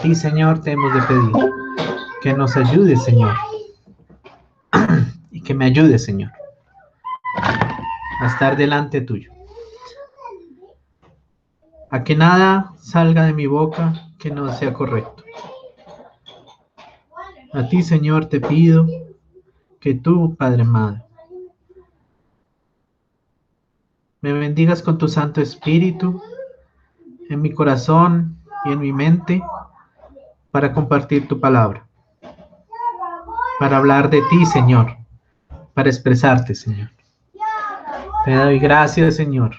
ti, Señor, te hemos de pedir que nos ayudes, Señor, y que me ayudes, Señor, a estar delante tuyo. A que nada salga de mi boca que no sea correcto. A ti, Señor, te pido que tú, Padre amado, me bendigas con tu Santo Espíritu en mi corazón y en mi mente para compartir tu palabra, para hablar de ti, Señor, para expresarte, Señor. Te doy gracias, Señor,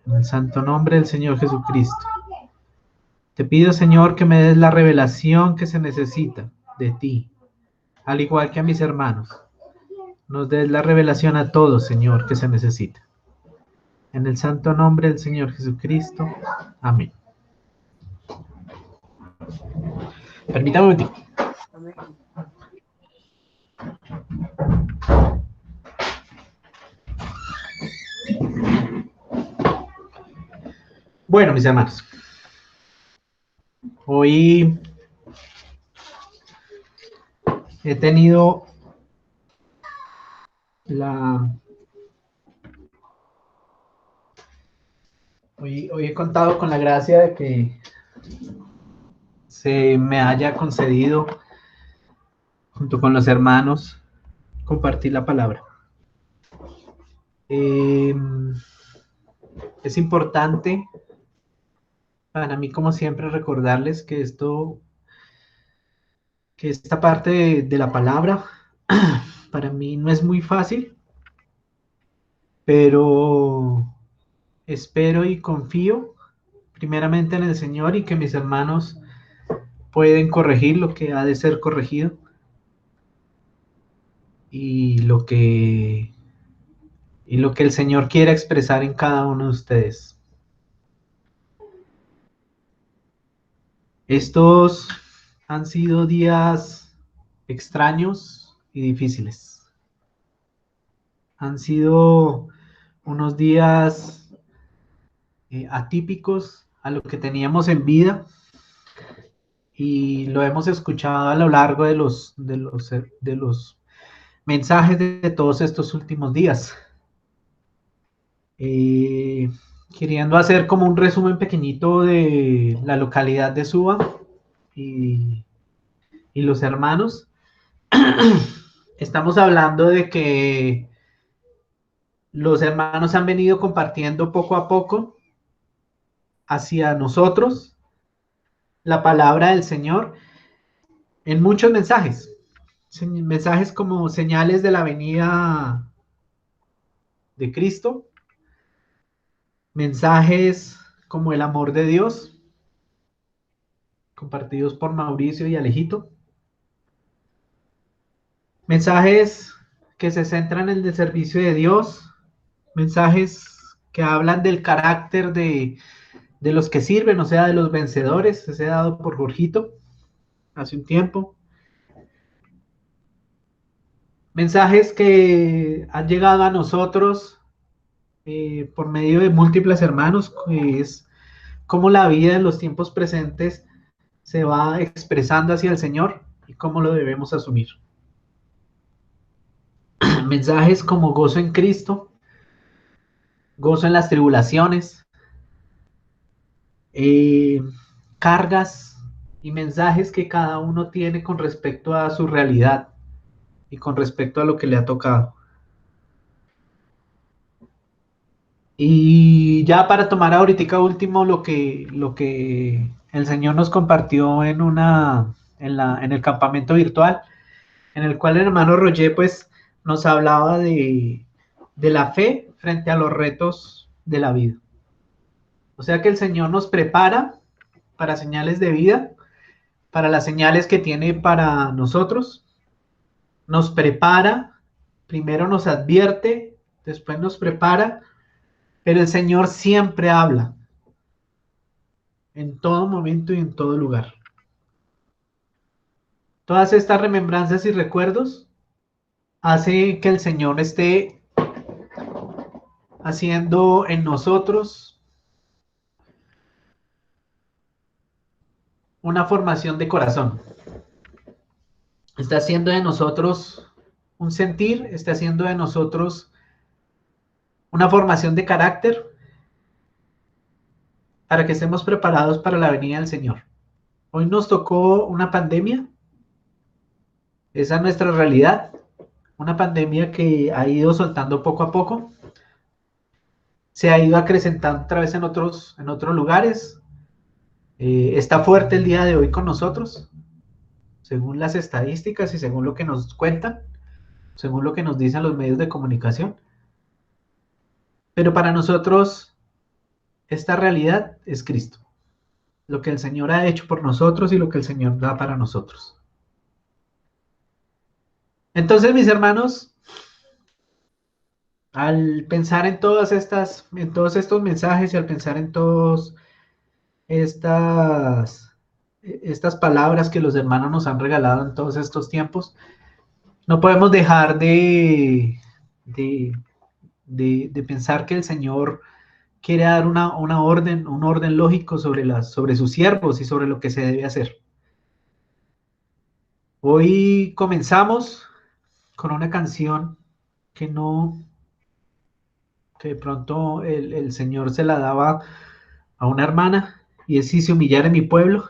en el santo nombre del Señor Jesucristo. Te pido, Señor, que me des la revelación que se necesita de ti, al igual que a mis hermanos. Nos des la revelación a todos, Señor, que se necesita. En el santo nombre del Señor Jesucristo. Amén. Permítame un momento. Amén. Bueno, mis hermanos, hoy he tenido hoy he contado con la gracia de que se me haya concedido, junto con los hermanos, compartir la palabra. Es importante para mí, como siempre, recordarles que esta parte de la palabra para mí no es muy fácil, pero espero y confío primeramente en el Señor y que mis hermanos pueden corregir lo que ha de ser corregido y lo que el Señor quiera expresar en cada uno de ustedes. Estos han sido días extraños y difíciles. Han sido unos días atípicos a lo que teníamos en vida y lo hemos escuchado a lo largo de los mensajes de todos estos últimos días. Queriendo hacer como un resumen pequeñito de la localidad de Suba y los hermanos, estamos hablando de que los hermanos han venido compartiendo poco a poco hacia nosotros la palabra del Señor en muchos mensajes. Mensajes como señales de la venida de Cristo, mensajes como el amor de Dios, compartidos por Mauricio y Alejito, mensajes que se centran en el servicio de Dios, mensajes que hablan del carácter de los que sirven, o sea, de los vencedores, ese dado por Jorgito hace un tiempo. Mensajes que han llegado a nosotros por medio de múltiples hermanos, que es cómo la vida en los tiempos presentes se va expresando hacia el Señor y cómo lo debemos asumir. Mensajes como gozo en Cristo, gozo en las tribulaciones, cargas y mensajes que cada uno tiene con respecto a su realidad y con respecto a lo que le ha tocado. Y ya para tomar ahorita último lo que el Señor nos compartió en el campamento virtual, en el cual el hermano Roger pues nos hablaba de la fe frente a los retos de la vida. O sea que el Señor nos prepara para señales de vida, para las señales que tiene para nosotros, nos prepara, primero nos advierte, después nos prepara, pero el Señor siempre habla, en todo momento y en todo lugar. Todas estas remembranzas y recuerdos hace que el Señor esté haciendo en nosotros una formación de corazón. Está haciendo de nosotros un sentir, está haciendo de nosotros una formación de carácter para que estemos preparados para la venida del Señor. Hoy nos tocó una pandemia, esa es nuestra realidad, una pandemia que ha ido soltando poco a poco, se ha ido acrecentando otra vez en otros lugares, está fuerte el día de hoy con nosotros, según las estadísticas y según lo que nos cuentan, según lo que nos dicen los medios de comunicación. Pero para nosotros, esta realidad es Cristo, lo que el Señor ha hecho por nosotros y lo que el Señor da para nosotros. Entonces, mis hermanos, al pensar en todos estos mensajes y al pensar en todas estas palabras que los hermanos nos han regalado en todos estos tiempos, no podemos dejar de pensar que el Señor quiere dar un orden lógico sobre sus siervos y sobre lo que se debe hacer. Hoy comenzamos con una canción que que de pronto el Señor se la daba a una hermana, y es "Si se humillara en mi pueblo",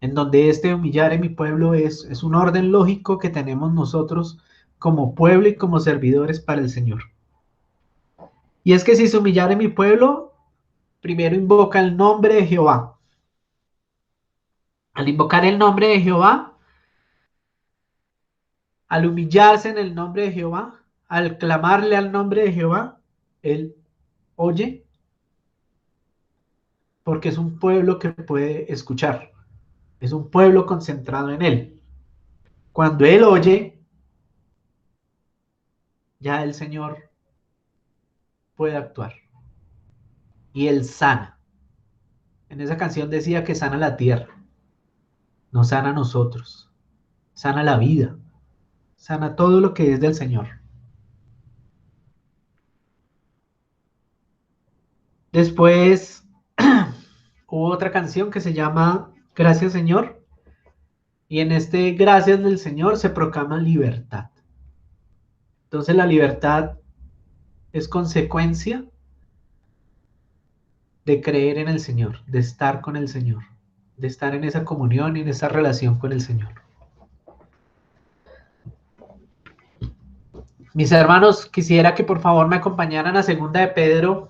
en donde este humillar en mi pueblo es un orden lógico que tenemos nosotros como pueblo y como servidores para el Señor. Y es que si se humillara en mi pueblo, primero invoca el nombre de Jehová. Al invocar el nombre de Jehová, al humillarse en el nombre de Jehová, al clamarle al nombre de Jehová, Él oye, porque es un pueblo que puede escuchar, es un pueblo concentrado en Él. Cuando Él oye, ya el Señor puede actuar y Él sana. En esa canción decía que sana la tierra, no sana a nosotros, sana la vida, sana todo lo que es del Señor. Después hubo otra canción que se llama Gracias Señor, y en este Gracias del Señor se proclama libertad. Entonces la libertad es consecuencia de creer en el Señor, de estar con el Señor, de estar en esa comunión y en esa relación con el Señor. Mis hermanos, quisiera que por favor me acompañaran a 2 de Pedro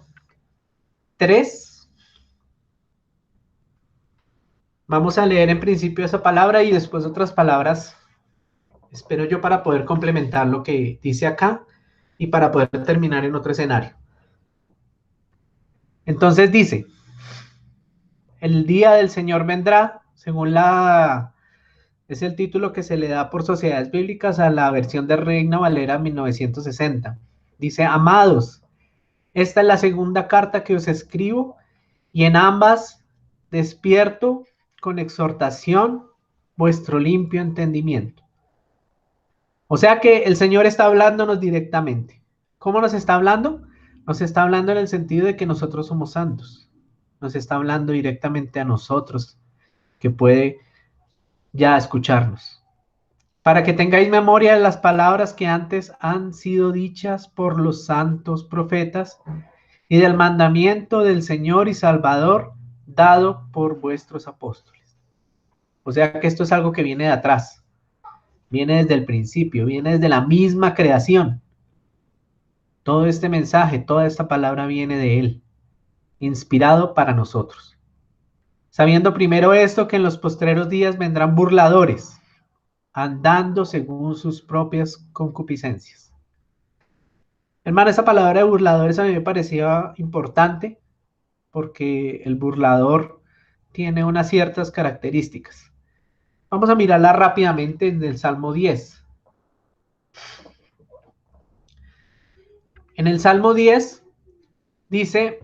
3. Vamos a leer en principio esa palabra y después otras palabras, espero yo, para poder complementar lo que dice acá y para poder terminar en otro escenario. Entonces dice: el día del Señor vendrá, es el título que se le da por Sociedades Bíblicas a la versión de Reina Valera 1960. Dice: amados, esta es la segunda carta que os escribo, y en ambas despierto con exhortación vuestro limpio entendimiento. O sea que el Señor está hablándonos directamente. ¿Cómo nos está hablando? Nos está hablando en el sentido de que nosotros somos santos. Nos está hablando directamente a nosotros, que puede ya escucharnos. Para que tengáis memoria de las palabras que antes han sido dichas por los santos profetas y del mandamiento del Señor y Salvador dado por vuestros apóstoles. O sea que esto es algo que viene de atrás, viene desde el principio, viene desde la misma creación. Todo este mensaje, toda esta palabra viene de Él, inspirado para nosotros. Sabiendo primero esto, que en los postreros días vendrán burladores, andando según sus propias concupiscencias. Hermano, esa palabra de burladores a mí me parecía importante porque el burlador tiene unas ciertas características. Vamos a mirarla rápidamente en el Salmo 10. En el Salmo 10 dice: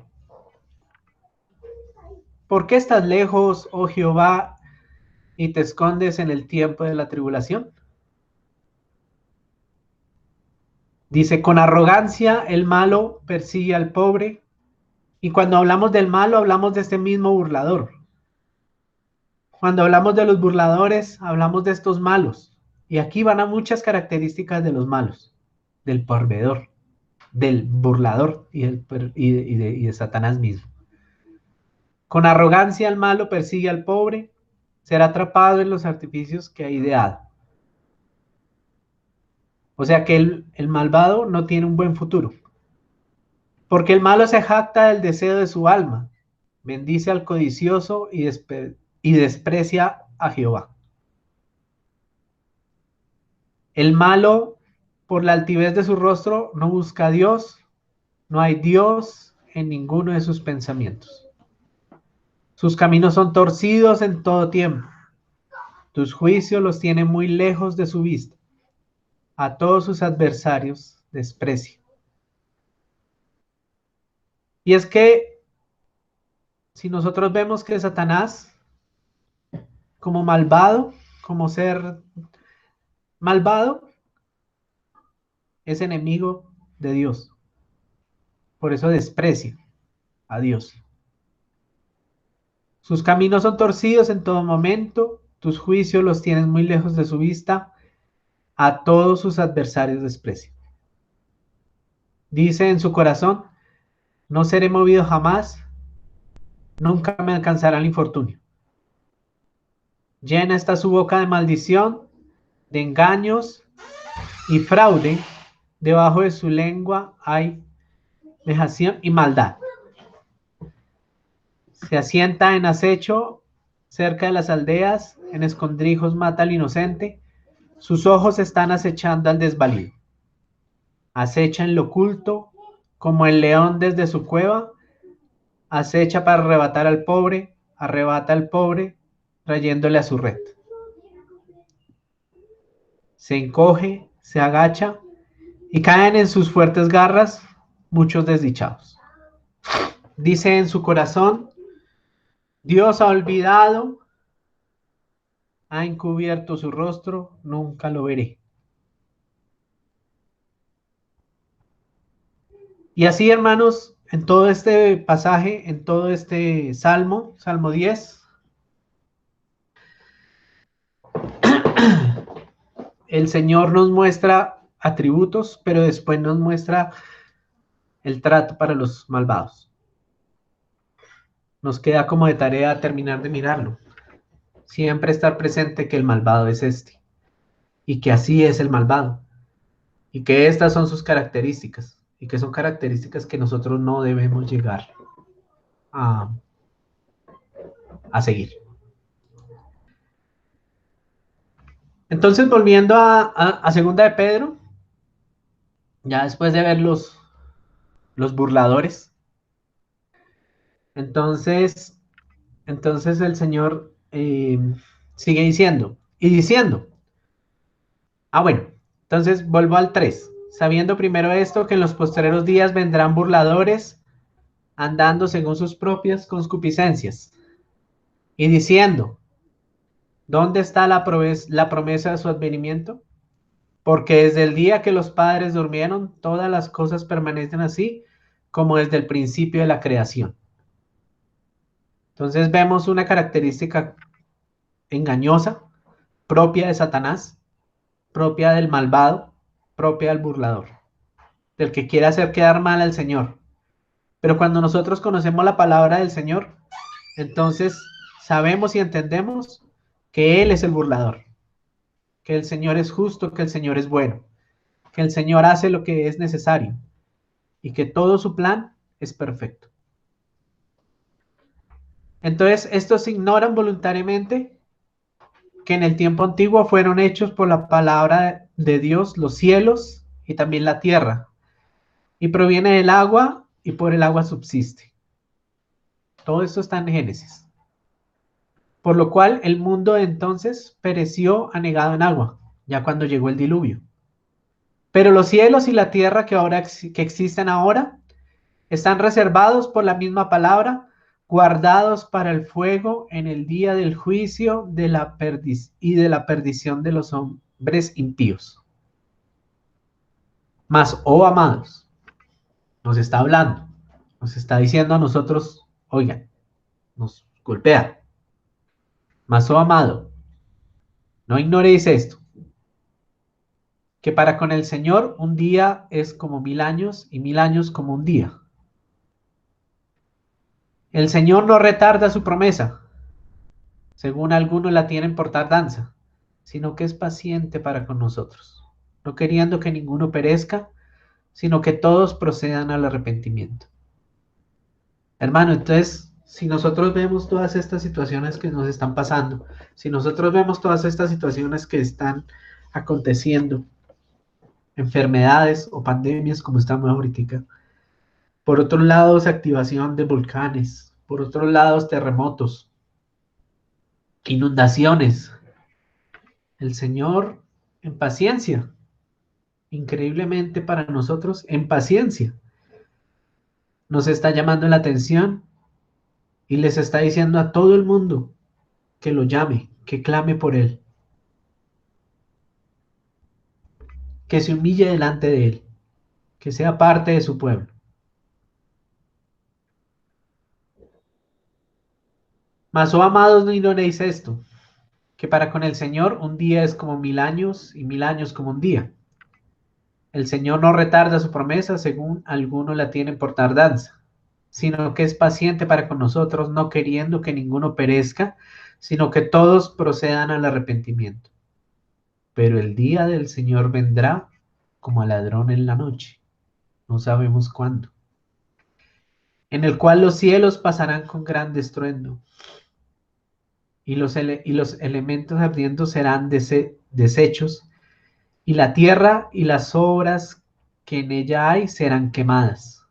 ¿por qué estás lejos, oh Jehová, y te escondes en el tiempo de la tribulación? Dice: con arrogancia el malo persigue al pobre. Y cuando hablamos del malo, hablamos de este mismo burlador. Cuando hablamos de los burladores, hablamos de estos malos. Y aquí van a muchas características de los malos, del perdedor, del burlador y de Satanás mismo. Con arrogancia el malo persigue al pobre, será atrapado en los artificios que ha ideado. O sea que el malvado no tiene un buen futuro. Porque el malo se jacta del deseo de su alma, bendice al codicioso y desprecia a Jehová. El malo, por la altivez de su rostro, no busca a Dios, no hay Dios en ninguno de sus pensamientos. Sus caminos son torcidos en todo tiempo. Tus juicios los tiene muy lejos de su vista. A todos sus adversarios desprecia. Y es que si nosotros vemos que Satanás, como malvado, como ser malvado, es enemigo de Dios. Por eso desprecia a Dios. Sus caminos son torcidos en todo momento, tus juicios los tienes muy lejos de su vista, a todos sus adversarios desprecia. Dice en su corazón, no seré movido jamás, nunca me alcanzará el infortunio. Llena está su boca de maldición, de engaños y fraude, debajo de su lengua hay vejación y maldad. Se asienta en acecho cerca de las aldeas, en escondrijos mata al inocente, sus ojos están acechando al desvalido. Acecha en lo oculto, como el león desde su cueva, acecha para arrebatar al pobre, arrebata al pobre, trayéndole a su red. Se encoge, se agacha, y caen en sus fuertes garras muchos desdichados. Dice en su corazón, Dios ha olvidado, ha encubierto su rostro, nunca lo veré. Y así, hermanos, en todo este pasaje, en todo este Salmo 10, el Señor nos muestra atributos, pero después nos muestra el trato para los malvados. Nos queda como de tarea terminar de mirarlo. Siempre estar presente que el malvado es este, y que así es el malvado, y que estas son sus características, y que son características que nosotros no debemos llegar a, a seguir. Entonces, volviendo a segunda de Pedro, ya después de ver los burladores, entonces el Señor sigue diciendo, y diciendo, bueno, entonces vuelvo al 3, sabiendo primero esto, que en los postreros días vendrán burladores, andando según sus propias concupiscencias, y diciendo, ¿dónde está la promesa de su advenimiento? Porque desde el día que los padres durmieron, todas las cosas permanecen así, como desde el principio de la creación. Entonces vemos una característica engañosa, propia de Satanás, propia del malvado, propia del burlador, del que quiere hacer quedar mal al Señor. Pero cuando nosotros conocemos la palabra del Señor, entonces sabemos y entendemos que Él es el burlador, que el Señor es justo, que el Señor es bueno, que el Señor hace lo que es necesario y que todo su plan es perfecto. Entonces, estos ignoran voluntariamente que en el tiempo antiguo fueron hechos por la palabra de Dios los cielos y también la tierra, y proviene del agua y por el agua subsiste. Todo esto está en Génesis. Por lo cual el mundo de entonces pereció anegado en agua, ya cuando llegó el diluvio. Pero los cielos y la tierra que existen ahora están reservados por la misma palabra, guardados para el fuego en el día del juicio y de la perdición de los hombres impíos. Mas, oh amados, nos está hablando, nos está diciendo a nosotros, oigan, nos golpea. Mas, oh amado, no ignoréis esto, que para con el Señor un día es como 1000 años y 1000 años como un día. El Señor no retarda su promesa, según algunos la tienen por tardanza, sino que es paciente para con nosotros, no queriendo que ninguno perezca, sino que todos procedan al arrepentimiento. Hermano, entonces, si nosotros vemos todas estas situaciones que nos están pasando, si nosotros vemos todas estas situaciones que están aconteciendo, enfermedades o pandemias como estamos ahorita, por otro lado, activación de volcanes, por otro lado, terremotos, inundaciones, el Señor en paciencia, increíblemente para nosotros, en paciencia, nos está llamando la atención y les está diciendo a todo el mundo que lo llame, que clame por Él, que se humille delante de Él, que sea parte de su pueblo. Mas, oh amados, no ignoréis esto, que para con el Señor un día es como 1000 años y 1000 años como un día. El Señor no retarda su promesa, según algunos la tienen por tardanza, sino que es paciente para con nosotros, no queriendo que ninguno perezca, sino que todos procedan al arrepentimiento. Pero el día del Señor vendrá como a ladrón en la noche, no sabemos cuándo, en el cual los cielos pasarán con gran estruendo, y los elementos ardiendo serán deshechos, y la tierra y las obras que en ella hay serán quemadas.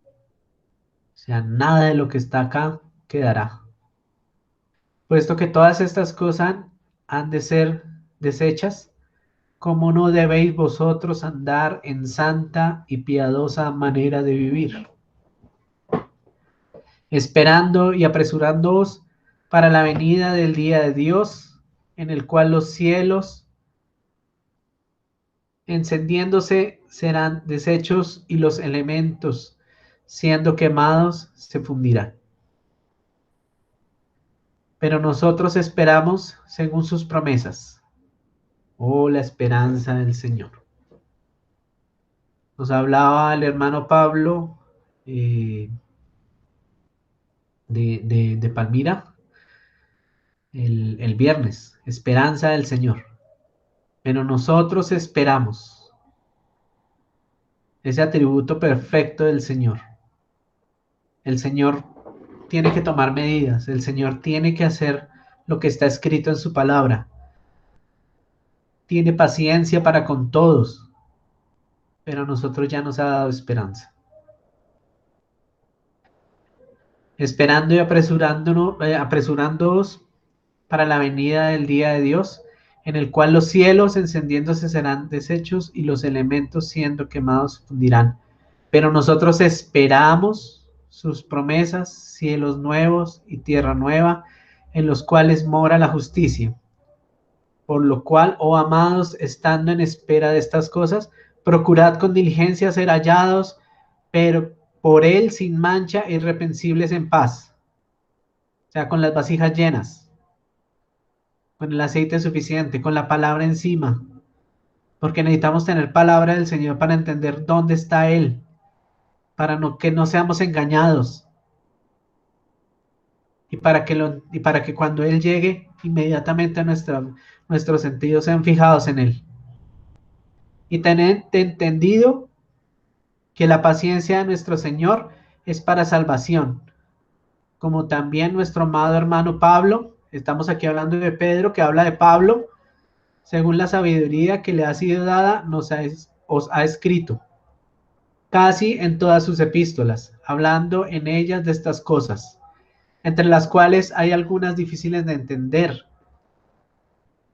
O sea, nada de lo que está acá quedará. Puesto que todas estas cosas han de ser deshechas, ¿cómo no debéis vosotros andar en santa y piadosa manera de vivir, esperando y apresurándoos para la venida del día de Dios, en el cual los cielos, encendiéndose, serán deshechos y los elementos, siendo quemados, se fundirán? Pero nosotros esperamos según sus promesas. Oh, la esperanza del Señor. Nos hablaba el hermano Pablo eh, de Palmira el viernes. Esperanza del Señor. Pero nosotros esperamos ese atributo perfecto del Señor. El Señor tiene que tomar medidas. El Señor tiene que hacer lo que está escrito en su palabra. Tiene paciencia para con todos, pero a nosotros ya nos ha dado esperanza. Esperando y apresurándoos para la venida del día de Dios, en el cual los cielos encendiéndose serán deshechos y los elementos siendo quemados fundirán. Pero nosotros esperamos sus promesas, cielos nuevos y tierra nueva, en los cuales mora la justicia. Por lo cual, oh amados, estando en espera de estas cosas, procurad con diligencia ser hallados, pero por él sin mancha, irreprensibles en paz. O sea, con las vasijas llenas, con el aceite suficiente, con la palabra encima, porque necesitamos tener palabra del Señor para entender dónde está Él, para que no seamos engañados, y para que cuando Él llegue, inmediatamente nuestros sentidos sean fijados en Él. Y tener entendido que la paciencia de nuestro Señor es para salvación, como también nuestro amado hermano Pablo, estamos aquí hablando de Pedro, que habla de Pablo, según la sabiduría que le ha sido dada, os ha escrito, casi en todas sus epístolas, hablando en ellas de estas cosas, entre las cuales hay algunas difíciles de entender,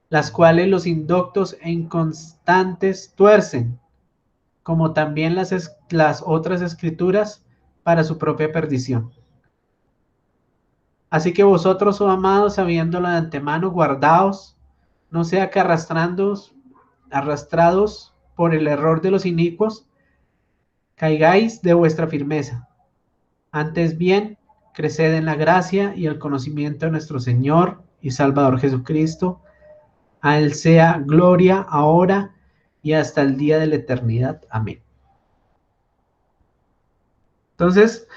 las cuales los indoctos e inconstantes tuercen, como también las otras escrituras, para su propia perdición. Así que vosotros, oh amados, sabiéndolo de antemano, guardaos, no sea que arrastrados por el error de los inicuos, caigáis de vuestra firmeza. Antes bien, creced en la gracia y el conocimiento de nuestro Señor y Salvador Jesucristo. A Él sea gloria ahora y hasta el día de la eternidad. Amén. Entonces,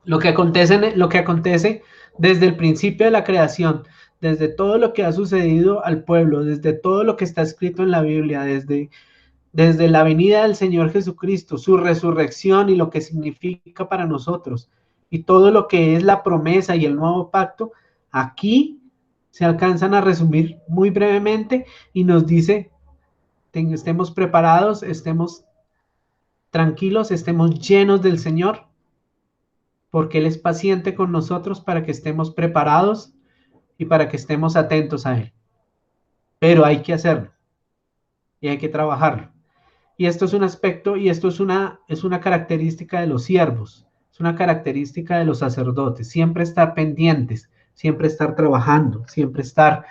lo que acontece desde el principio de la creación, desde todo lo que ha sucedido al pueblo, desde todo lo que está escrito en la Biblia, desde la venida del Señor Jesucristo, su resurrección y lo que significa para nosotros, y todo lo que es la promesa y el nuevo pacto, aquí se alcanzan a resumir muy brevemente y nos dice, estemos preparados, estemos tranquilos, estemos llenos del Señor, porque Él es paciente con nosotros para que estemos preparados y para que estemos atentos a Él. Pero hay que hacerlo y hay que trabajarlo. Y esto es un aspecto y esto es una característica de los siervos, es una característica de los sacerdotes, siempre estar pendientes, siempre estar trabajando, siempre estar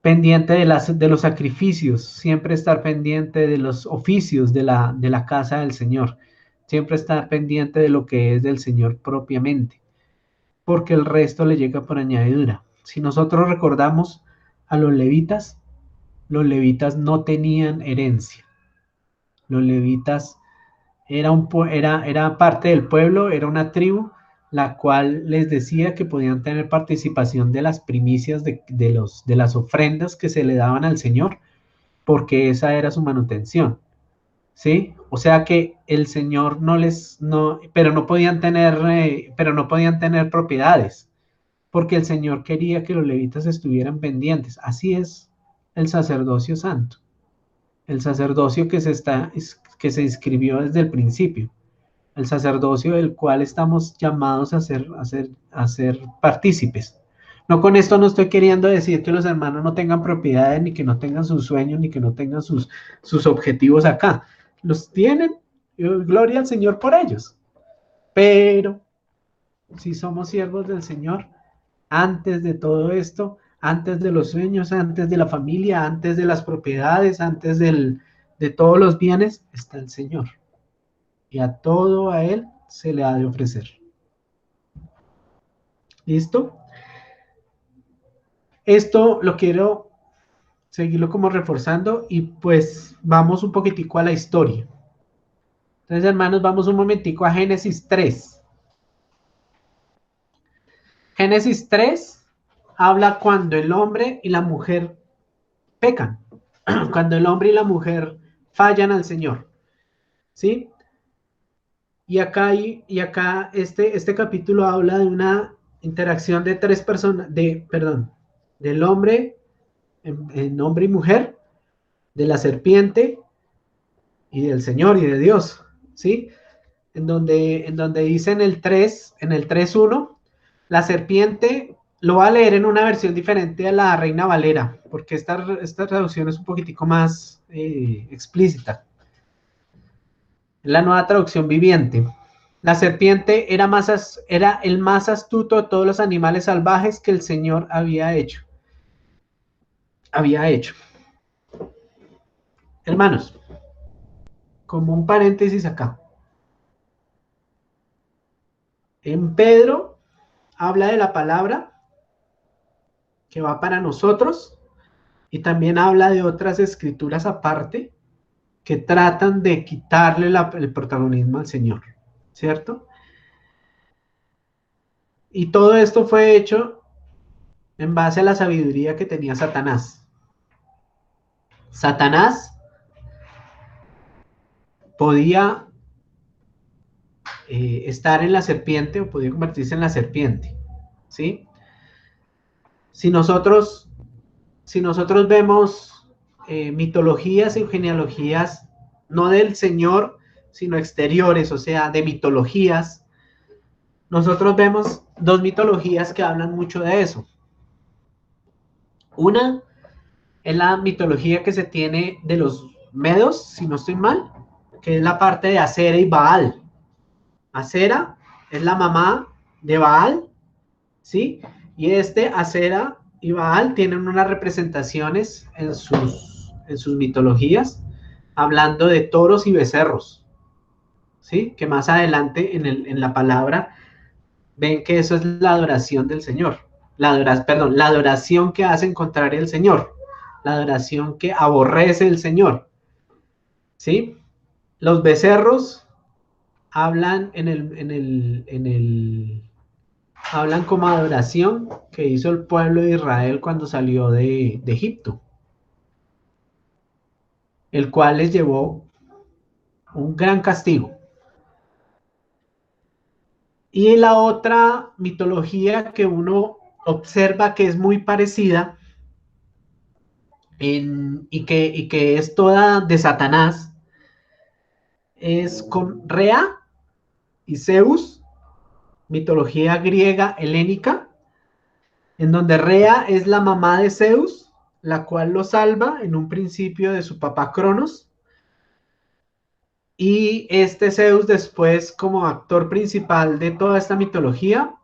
pendiente de los sacrificios, siempre estar pendiente de los oficios de la casa del Señor, siempre estar pendiente de lo que es del Señor propiamente, porque el resto le llega por añadidura. Si nosotros recordamos a los levitas no tenían herencia. Los levitas era parte del pueblo, era una tribu, la cual les decía que podían tener participación de las primicias de las ofrendas que se le daban al Señor, porque esa era su manutención, ¿sí? O sea que el Señor pero no podían tener propiedades, porque el Señor quería que los levitas estuvieran pendientes. Así es el sacerdocio santo, el sacerdocio que se inscribió desde el principio, el sacerdocio del cual estamos llamados a ser partícipes. No, con esto no estoy queriendo decir que los hermanos no tengan propiedades, ni que no tengan sus sueños, ni que no tengan sus objetivos acá. Los tienen, gloria al Señor por ellos. Pero si somos siervos del Señor, antes de todo esto, antes de los sueños, antes de la familia, antes de las propiedades, de todos los bienes, está el Señor. Y a todo a Él se le ha de ofrecer. ¿Listo? Esto lo quiero seguirlo como reforzando y pues vamos un poquitico a la historia. Entonces, hermanos, vamos un momentico a Génesis 3. Génesis 3 habla cuando el hombre y la mujer pecan, cuando el hombre y la mujer fallan al Señor, ¿sí? Y acá este capítulo habla de una interacción de tres personas, del hombre, en hombre y mujer, de la serpiente y del Señor y de Dios, ¿sí? En donde dice en el 3:1, la serpiente, lo va a leer en una versión diferente a la Reina Valera, porque esta traducción es un poquitico más explícita. La nueva traducción viviente. La serpiente era el más astuto de todos los animales salvajes que el Señor había hecho. Hermanos, como un paréntesis acá. En Pedro habla de la palabra que va para nosotros y también habla de otras escrituras aparte que tratan de quitarle el protagonismo al Señor, ¿cierto? Y todo esto fue hecho en base a la sabiduría que tenía Satanás. Satanás podía estar en la serpiente o podía convertirse en la serpiente, ¿sí? Si nosotros vemos mitologías y genealogías, no del Señor, sino exteriores, o sea, de mitologías, nosotros vemos dos mitologías que hablan mucho de eso. Una es la mitología que se tiene de los medos, si no estoy mal, que es la parte de Acera y Baal. Acera es la mamá de Baal, ¿sí? Y Acera y Baal tienen unas representaciones en sus mitologías, hablando de toros y becerros, ¿sí? Que más adelante en la palabra ven que eso es la adoración del Señor. La adoración que hacen contraria al Señor. La adoración que aborrece el Señor. ¿Sí? Los becerros hablan hablan como adoración que hizo el pueblo de Israel cuando salió de Egipto, el cual les llevó un gran castigo. Y la otra mitología que uno observa que es muy parecida y que es toda de Satanás es con Rea y Zeus, mitología griega helénica, en donde Rea es la mamá de Zeus, la cual lo salva en un principio de su papá Cronos. Y este Zeus después, como actor principal de toda esta mitología,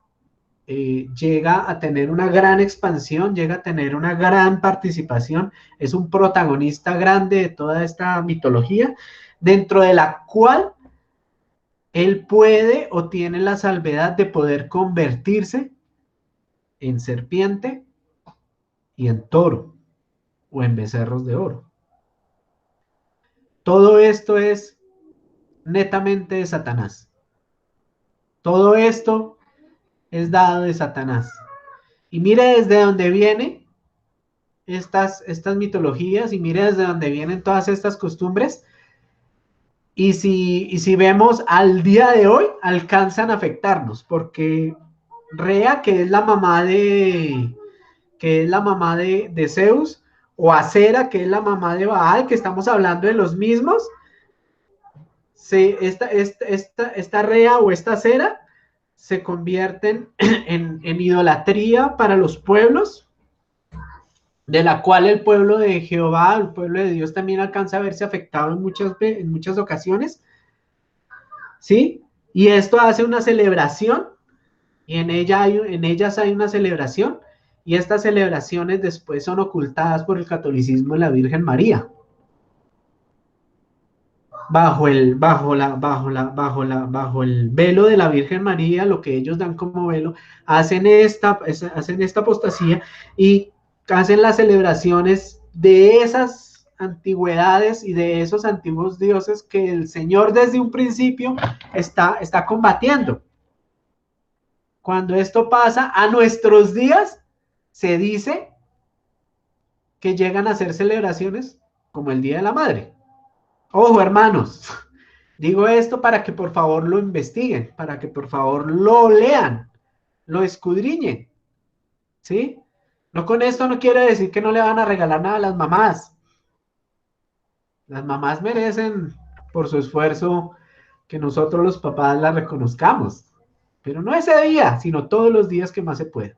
llega a tener una gran expansión, llega a tener una gran participación, es un protagonista grande de toda esta mitología, dentro de la cual él puede o tiene la salvedad de poder convertirse en serpiente y en toro o en becerros de oro. Todo esto es netamente de Satanás. Todo esto es dado de Satanás. Y mire desde dónde vienen estas mitologías y mire desde dónde vienen todas estas costumbres. Y si vemos al día de hoy, alcanzan a afectarnos, porque Rea, que es la mamá de Zeus, o Acera, que es la mamá de Baal, que estamos hablando de los mismos, esta Rea o esta Acera se convierten en idolatría para los pueblos, de la cual el pueblo de Jehová, el pueblo de Dios, también alcanza a verse afectado en muchas ocasiones, ¿sí? Y esto hace una celebración, y en ellas hay una celebración, y estas celebraciones después son ocultadas por el catolicismo de la Virgen María. Bajo el velo de la Virgen María, lo que ellos dan como velo, hacen esta apostasía y hacen las celebraciones de esas antigüedades y de esos antiguos dioses que el Señor desde un principio está combatiendo. Cuando esto pasa a nuestros días, se dice que llegan a hacer celebraciones como el Día de la Madre. Ojo, hermanos, digo esto para que por favor lo investiguen, para que por favor lo lean, lo escudriñen, ¿sí? No, con esto no quiere decir que no le van a regalar nada a las mamás. Las mamás merecen por su esfuerzo que nosotros los papás las reconozcamos, pero no ese día, sino todos los días que más se pueda.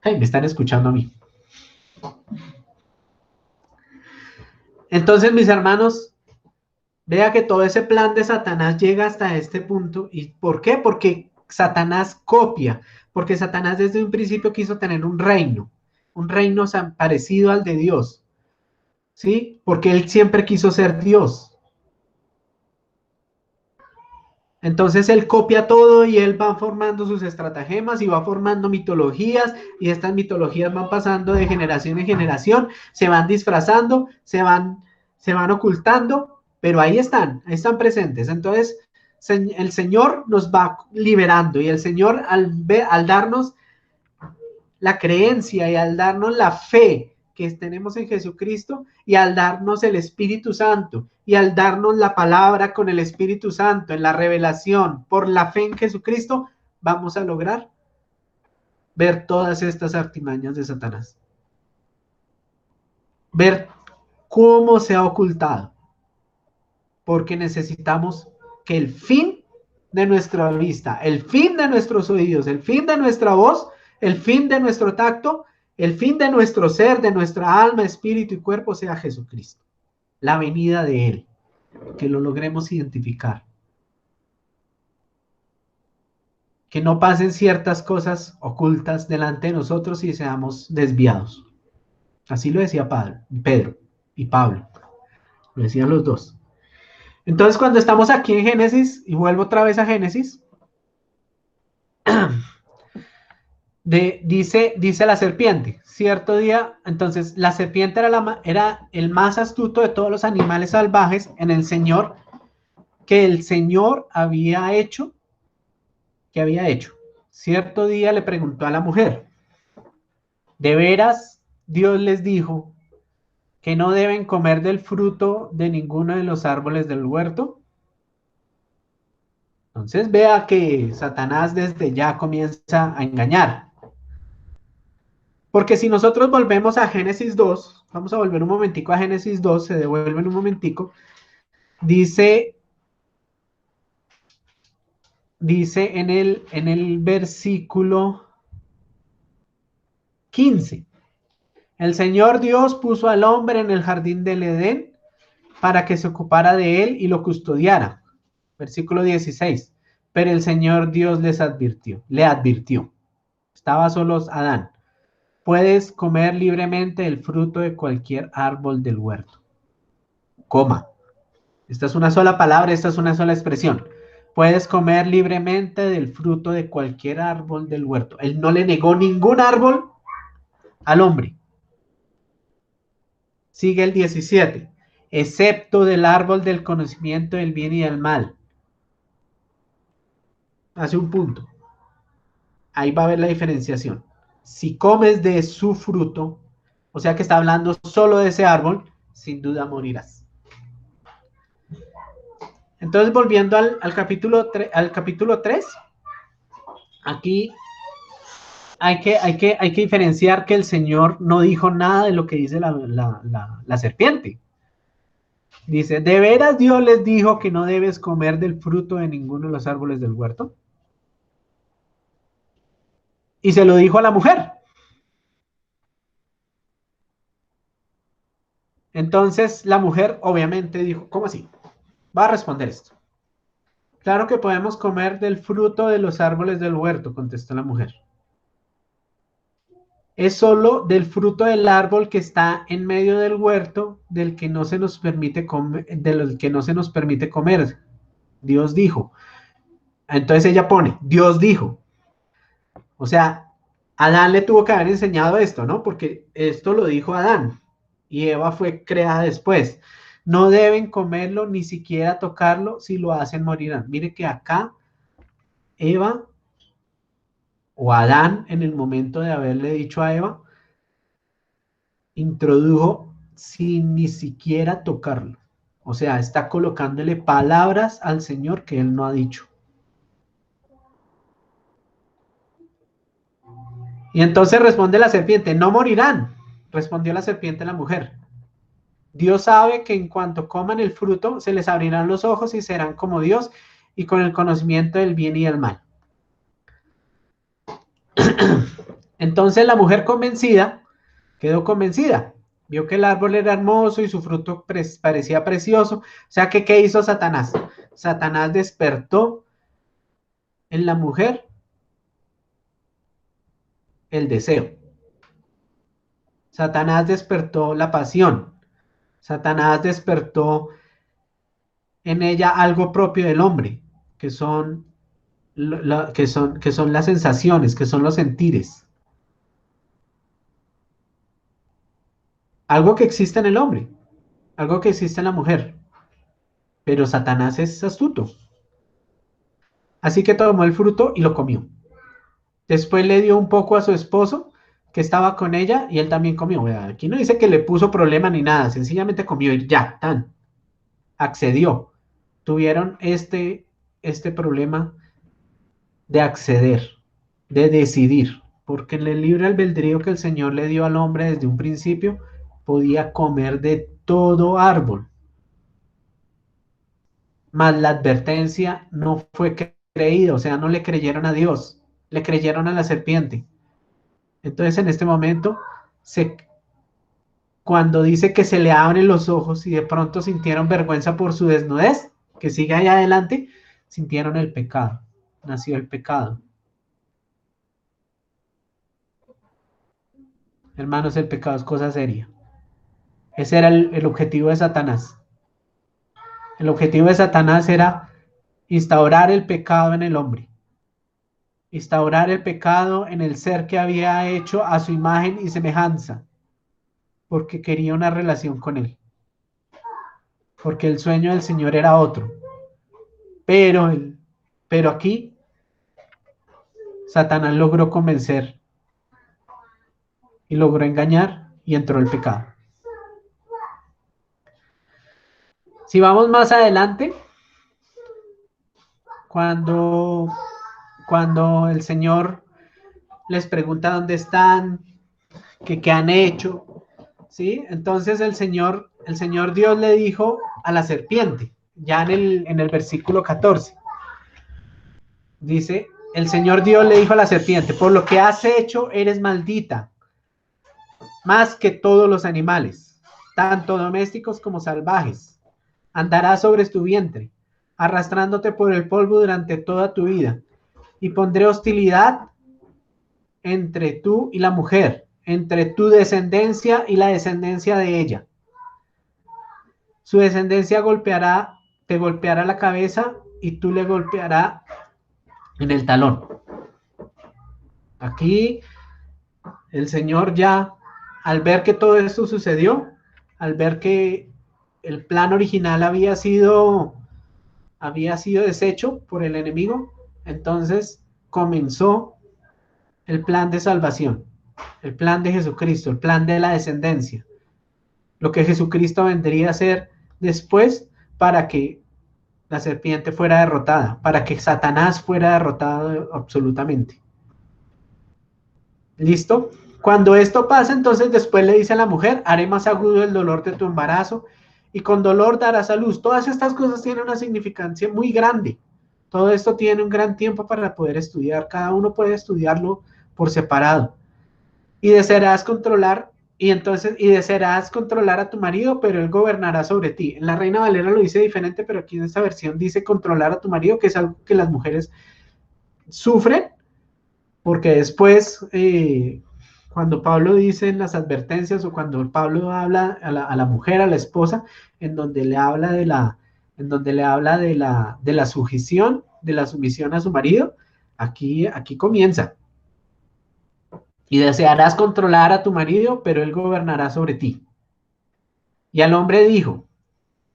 Hey, me están escuchando a mí. Entonces, mis hermanos, vea que todo ese plan de Satanás llega hasta este punto. ¿Y por qué? Porque Satanás copia, porque Satanás desde un principio quiso tener un reino parecido al de Dios, ¿sí? Porque él siempre quiso ser Dios. Entonces él copia todo y él va formando sus estratagemas y va formando mitologías y estas mitologías van pasando de generación en generación, se van disfrazando, se van ocultando, pero ahí están presentes. Entonces el Señor nos va liberando y el Señor al darnos la creencia y al darnos la fe que tenemos en Jesucristo y al darnos el Espíritu Santo y al darnos la palabra con el Espíritu Santo en la revelación por la fe en Jesucristo, vamos a lograr ver todas estas artimañas de Satanás. Ver cómo se ha ocultado. Porque necesitamos que el fin de nuestra vista, el fin de nuestros oídos, el fin de nuestra voz, el fin de nuestro tacto, el fin de nuestro ser, de nuestra alma, espíritu y cuerpo sea Jesucristo. La venida de Él. Que lo logremos identificar. Que no pasen ciertas cosas ocultas delante de nosotros y seamos desviados. Así lo decía Pedro y Pablo. Lo decían los dos. Entonces, cuando estamos aquí en Génesis, y vuelvo otra vez a Génesis, Dice la serpiente, cierto día, entonces la serpiente era el más astuto de todos los animales salvajes en el Señor, que el Señor había hecho, que había hecho. Cierto día le preguntó a la mujer, ¿de veras Dios les dijo que no deben comer del fruto de ninguno de los árboles del huerto? Entonces vea que Satanás desde ya comienza a engañar. Porque si nosotros volvemos a Génesis 2, vamos a volver un momentico a Génesis 2, se devuelven un momentico, dice en el versículo 15, el Señor Dios puso al hombre en el jardín del Edén para que se ocupara de él y lo custodiara. Versículo 16, pero el Señor Dios le advirtió, estaba solo Adán, puedes comer libremente el fruto de cualquier árbol del huerto. Coma. Esta es una sola palabra, esta es una sola expresión. Puedes comer libremente del fruto de cualquier árbol del huerto. Él no le negó ningún árbol al hombre. Sigue el 17. Excepto del árbol del conocimiento del bien y del mal. Hace un punto. Ahí va a haber la diferenciación. Si comes de su fruto, o sea que está hablando solo de ese árbol, sin duda morirás. Entonces, volviendo al capítulo 3, aquí hay que diferenciar que el Señor no dijo nada de lo que dice la serpiente. Dice, ¿de veras Dios les dijo que no debes comer del fruto de ninguno de los árboles del huerto? Y se lo dijo a la mujer. Entonces la mujer obviamente dijo, ¿cómo así? Va a responder esto. Claro que podemos comer del fruto de los árboles del huerto, contestó la mujer. Es solo del fruto del árbol que está en medio del huerto del que no se nos permite comer, del que no se nos permite comer. Dios dijo. Entonces ella pone, Dios dijo. O sea, Adán le tuvo que haber enseñado esto, ¿no? Porque esto lo dijo Adán y Eva fue creada después. No deben comerlo ni siquiera tocarlo, si lo hacen morirán. Mire que acá Eva o Adán, en el momento de haberle dicho a Eva, introdujo sin ni siquiera tocarlo. O sea, está colocándole palabras al Señor que él no ha dicho. Y entonces responde la serpiente, no morirán. Respondió la serpiente a la mujer. Dios sabe que en cuanto coman el fruto, se les abrirán los ojos y serán como Dios y con el conocimiento del bien y del mal. Entonces la mujer convencida, quedó convencida. Vio que el árbol era hermoso y su fruto parecía precioso. O sea que, ¿qué hizo Satanás? Satanás despertó en la mujer el deseo. Satanás despertó la pasión. Satanás despertó en ella algo propio del hombre, que son, que son las sensaciones, que son los sentires. Algo que existe en el hombre, algo que existe en la mujer. Pero Satanás es astuto. Así que tomó el fruto y lo comió. Después le dio un poco a su esposo que estaba con ella y él también comió. Aquí no dice que le puso problema ni nada, sencillamente comió y ya, tan, accedió. Tuvieron este problema de acceder, de decidir, porque en el libre albedrío que el Señor le dio al hombre desde un principio, podía comer de todo árbol. Mas la advertencia no fue creída, o sea, no le creyeron a Dios, le creyeron a la serpiente. Entonces en este momento, cuando dice que se le abren los ojos y de pronto sintieron vergüenza por su desnudez, que sigue ahí adelante, sintieron el pecado, nació el pecado. Hermanos, el pecado es cosa seria. Ese era el objetivo de Satanás. El objetivo de Satanás era instaurar el pecado en el hombre. instaurar el pecado en el ser que había hecho a su imagen y semejanza, porque quería una relación con él, porque el sueño del Señor era otro. Pero, pero aquí Satanás logró convencer y logró engañar y entró el pecado. Si vamos más adelante, cuando, cuando el Señor les pregunta dónde están, que qué han hecho, ¿sí? Entonces el Señor Dios le dijo a la serpiente, ya en el versículo 14, dice, el Señor Dios le dijo a la serpiente, por lo que has hecho eres maldita, más que todos los animales, tanto domésticos como salvajes. Andarás sobre tu vientre, arrastrándote por el polvo durante toda tu vida, y pondré hostilidad entre tú y la mujer, entre tu descendencia y la descendencia de ella. Su descendencia te golpeará la cabeza y tú le golpeará en el talón. Aquí el Señor ya, al ver que todo esto sucedió, al ver que el plan original había sido deshecho por el enemigo, entonces comenzó el plan de salvación, el plan de Jesucristo, el plan de la descendencia, lo que Jesucristo vendría a ser después para que la serpiente fuera derrotada, para que Satanás fuera derrotado absolutamente. ¿Listo? Cuando esto pasa, entonces después le dice a la mujer, haré más agudo el dolor de tu embarazo y con dolor darás a luz. Todas estas cosas tienen una significancia muy grande. Todo esto tiene un gran tiempo para poder estudiar. Cada uno puede estudiarlo por separado. Y desearás controlar, y desearás controlar a tu marido, pero él gobernará sobre ti. En la Reina Valera lo dice diferente, pero aquí en esta versión dice controlar a tu marido, que es algo que las mujeres sufren, porque después, cuando Pablo dice en las advertencias o cuando Pablo habla a la mujer, a la esposa, en donde le habla de la sujeción, de la sumisión a su marido, aquí comienza. Y desearás controlar a tu marido, pero él gobernará sobre ti. Y al hombre dijo,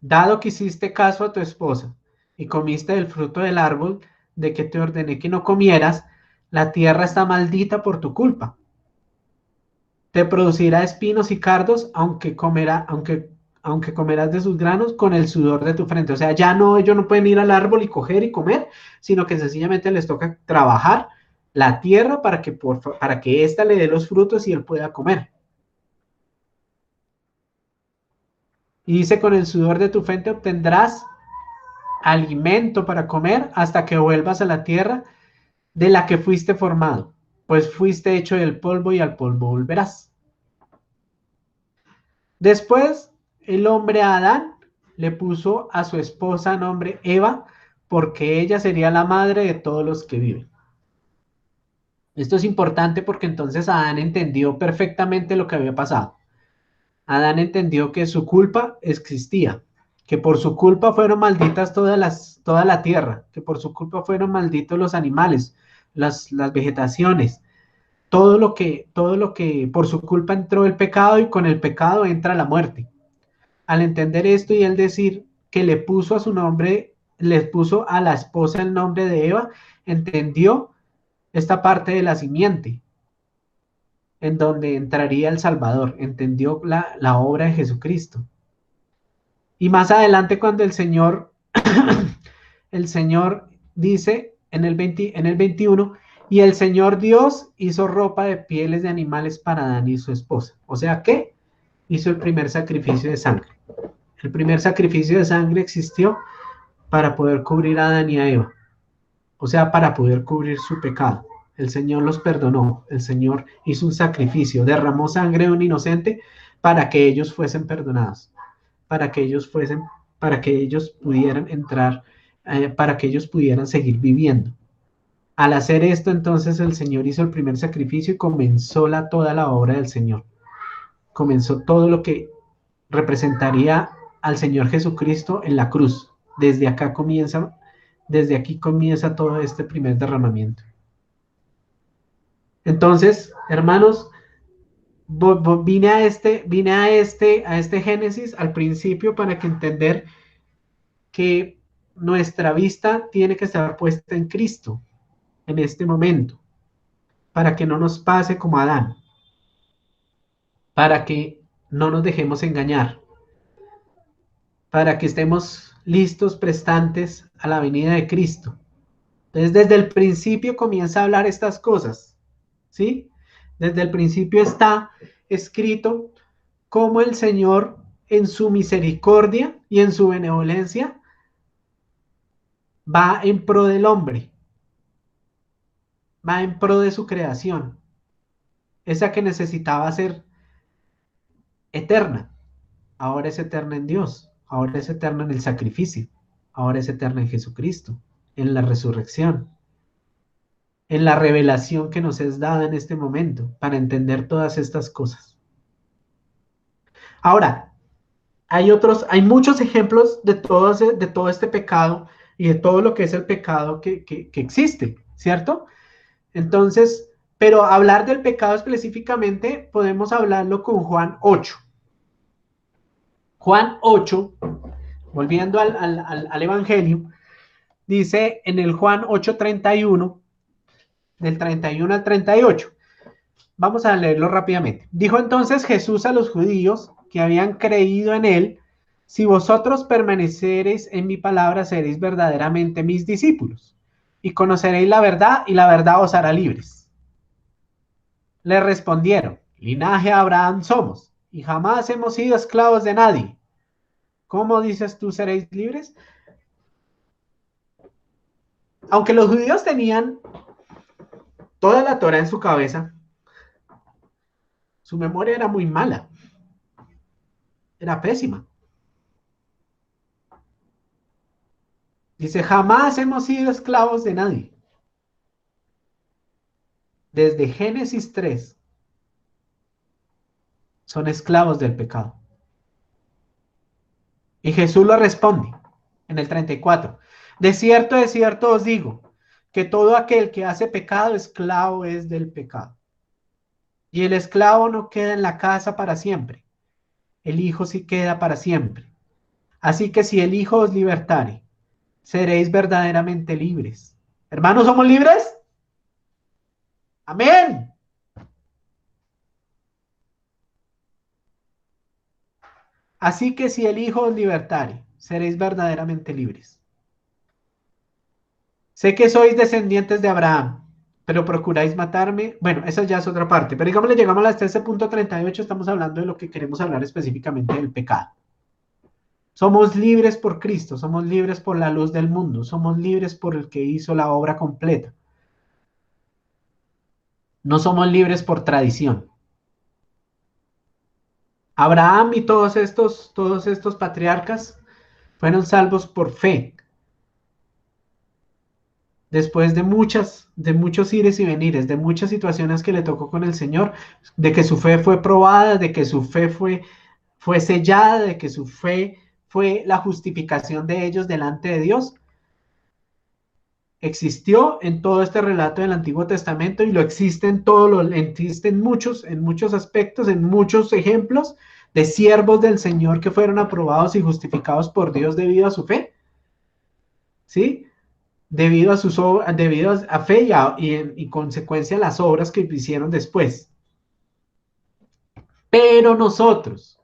dado que hiciste caso a tu esposa y comiste del fruto del árbol de que te ordené que no comieras, la tierra está maldita por tu culpa. Te producirá espinos y cardos, aunque comerás de sus granos con el sudor de tu frente. O sea, ya no, ellos no pueden ir al árbol y coger y comer, sino que sencillamente les toca trabajar la tierra para que ésta le dé los frutos y él pueda comer. Y dice, con el sudor de tu frente obtendrás alimento para comer hasta que vuelvas a la tierra de la que fuiste formado, pues fuiste hecho del polvo y al polvo volverás. Después, el hombre Adán le puso a su esposa nombre Eva, porque ella sería la madre de todos los que viven. Esto es importante porque entonces Adán entendió perfectamente lo que había pasado. Adán entendió que su culpa existía, que por su culpa fueron malditas toda la tierra, que por su culpa fueron malditos los animales, las vegetaciones, todo lo que por su culpa entró el pecado y con el pecado entra la muerte. Al entender esto y él decir que le puso a su nombre, le puso a la esposa el nombre de Eva, entendió esta parte de la simiente, en donde entraría el Salvador, entendió la obra de Jesucristo. Y más adelante cuando el Señor dice en el 21, y el Señor Dios hizo ropa de pieles de animales para Adán y su esposa. O sea que hizo el primer sacrificio de sangre. El primer sacrificio de sangre existió para poder cubrir a Adán y a Eva. O sea, para poder cubrir su pecado. El Señor los perdonó. El Señor hizo un sacrificio, derramó sangre de un inocente para que ellos fuesen perdonados, para que ellos pudieran entrar, para que ellos pudieran seguir viviendo. Al hacer esto, entonces el Señor hizo el primer sacrificio y comenzó toda la obra del Señor. Comenzó todo lo que representaría al Señor Jesucristo en la cruz. Desde aquí comienza todo este primer derramamiento. Entonces, hermanos, vine a este Génesis al principio para que entender que nuestra vista tiene que estar puesta en Cristo en este momento, para que no nos pase como a Adán, para que no nos dejemos engañar, para que estemos listos, prestantes a la venida de Cristo. Entonces, desde el principio comienza a hablar estas cosas, ¿sí? Desde el principio está escrito cómo el Señor, en su misericordia y en su benevolencia, va en pro del hombre, va en pro de su creación, esa que necesitaba ser eterna. Ahora es eterna en Dios, ahora es eterna en el sacrificio, ahora es eterna en Jesucristo, en la resurrección, en la revelación que nos es dada en este momento para entender todas estas cosas. Ahora, hay muchos ejemplos de todo este pecado y de todo lo que es el pecado que existe, ¿cierto? Entonces, pero hablar del pecado específicamente podemos hablarlo con Juan 8. Juan 8, volviendo al Evangelio, dice en el Juan 8:31, del 31 al 38. Vamos a leerlo rápidamente. Dijo entonces Jesús a los judíos que habían creído en él: si vosotros permanecereis en mi palabra, seréis verdaderamente mis discípulos, y conoceréis la verdad, y la verdad os hará libres. Le respondieron: linaje de Abraham somos, y jamás hemos sido esclavos de nadie. ¿Cómo dices tú seréis libres? Aunque los judíos tenían toda la Torah en su cabeza, su memoria era muy mala, era pésima. Dice, jamás hemos sido esclavos de nadie. Desde Génesis 3 son esclavos del pecado. Y Jesús lo responde en el 34. De cierto os digo, que todo aquel que hace pecado, esclavo es del pecado. Y el esclavo no queda en la casa para siempre, el Hijo sí queda para siempre. Así que si el Hijo os libertare, seréis verdaderamente libres. Hermanos, ¿somos libres? Amén. Así que si el Hijo os libertare, seréis verdaderamente libres. Sé que sois descendientes de Abraham, pero procuráis matarme. Bueno, esa ya es otra parte. Pero digamos, le llegamos hasta ese punto 38, estamos hablando de lo que queremos hablar específicamente del pecado. Somos libres por Cristo, somos libres por la luz del mundo, somos libres por el que hizo la obra completa. No somos libres por tradición. Abraham y todos estos patriarcas fueron salvos por fe, después de muchos ires y venires, de muchas situaciones que le tocó con el Señor, de que su fe fue probada, de que su fe fue sellada, de que su fe fue la justificación de ellos delante de Dios. Existió en todo este relato del Antiguo Testamento y lo existe en muchos aspectos, en muchos ejemplos de siervos del Señor que fueron aprobados y justificados por Dios debido a su fe, ¿sí? Debido a fe y consecuencia a las obras que hicieron después. Pero nosotros,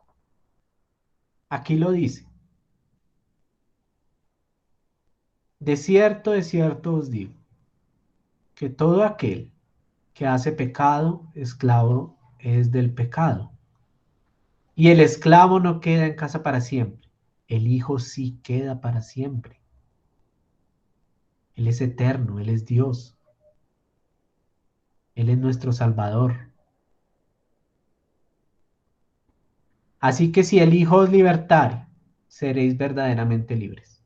aquí lo dice, de cierto os digo, que todo aquel que hace pecado, esclavo es del pecado. Y el esclavo no queda en casa para siempre, el Hijo sí queda para siempre. Él es eterno, Él es Dios, Él es nuestro Salvador. Así que si el Hijo os libertare, seréis verdaderamente libres.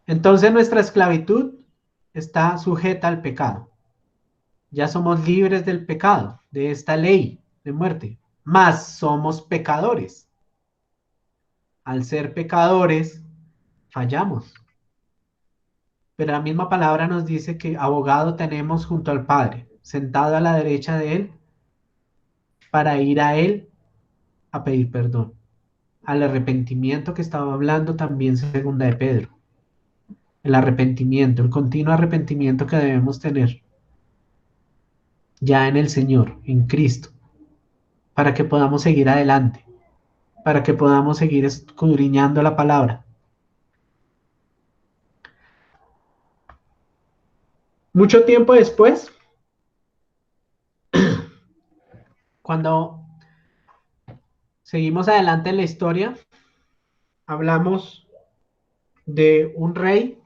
Entonces nuestra esclavitud está sujeta al pecado. Ya somos libres del pecado, de esta ley de muerte, mas somos pecadores. Al ser pecadores, fallamos. pero la misma palabra nos dice que abogado tenemos junto al Padre, sentado a la derecha de Él, para ir a Él a pedir perdón. Al arrepentimiento que estaba hablando también segunda de Pedro. El arrepentimiento, el continuo arrepentimiento que debemos tener ya en el Señor, en Cristo, para que podamos seguir adelante, para que podamos seguir escudriñando la palabra. Mucho tiempo después, cuando seguimos adelante en la historia, hablamos de un rey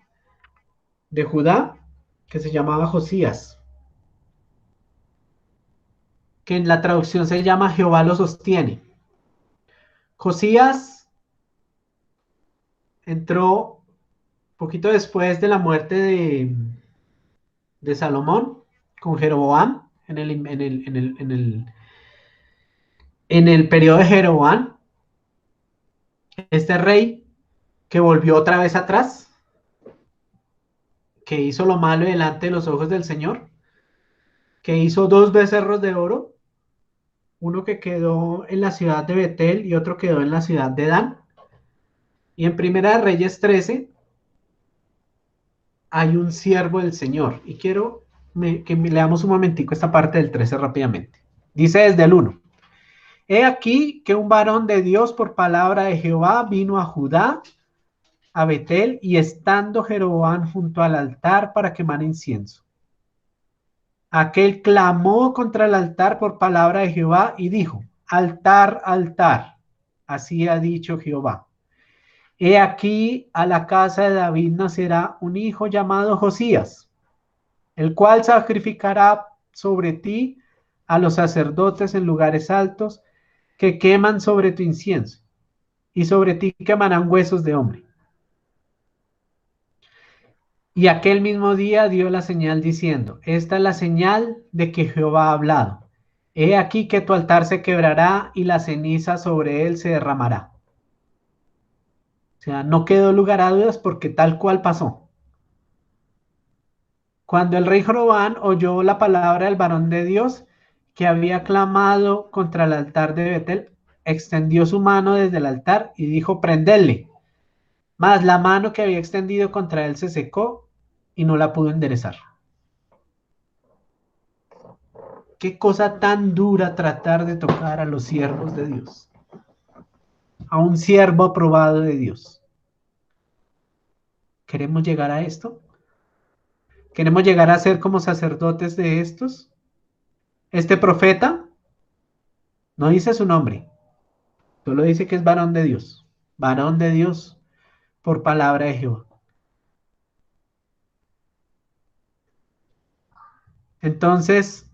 de Judá que se llamaba Josías, que en la traducción se llama Jehová lo sostiene. Josías entró poquito después de la muerte de Salomón con Jeroboam en el periodo de Jeroboam, este rey que volvió otra vez atrás, que hizo lo malo delante de los ojos del Señor, que hizo dos becerros de oro, uno que quedó en la ciudad de Betel y otro quedó en la ciudad de Dan. Y en Primera de Reyes 13 hay un siervo del Señor. Y quiero que leamos un momentico esta parte del 13 rápidamente. Dice desde el 1. He aquí que un varón de Dios por palabra de Jehová vino a Judá, a Betel, y estando Jeroboam junto al altar para quemar incienso. Aquel clamó contra el altar por palabra de Jehová y dijo: altar, altar, así ha dicho Jehová. He aquí a la casa de David nacerá un hijo llamado Josías, el cual sacrificará sobre ti a los sacerdotes en lugares altos que queman sobre tu incienso, y sobre ti quemarán huesos de hombre. Y aquel mismo día dio la señal diciendo: esta es la señal de que Jehová ha hablado. He aquí que tu altar se quebrará y la ceniza sobre él se derramará. O sea, no quedó lugar a dudas porque tal cual pasó. Cuando el rey Jeroboam oyó la palabra del varón de Dios que había clamado contra el altar de Betel, extendió su mano desde el altar y dijo: prendedle. Mas la mano que había extendido contra él se secó y no la pudo enderezar. Qué cosa tan dura tratar de tocar a los siervos de Dios, a un siervo aprobado de Dios. ¿Queremos llegar a esto? ¿Queremos llegar a ser como sacerdotes de estos? Este profeta no dice su nombre, solo dice que es varón de Dios por palabra de Jehová. Entonces,